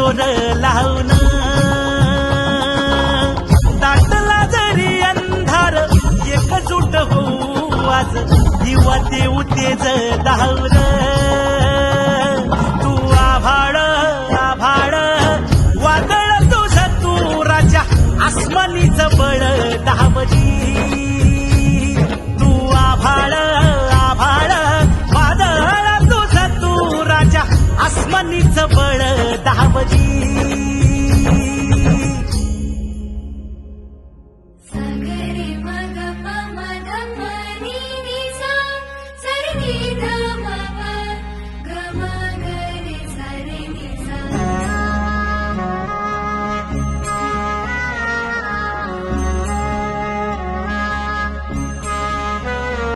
जोर लावून दाटला जरी अंधार एकजूट होऊ आज दिवा देऊ तेज धावर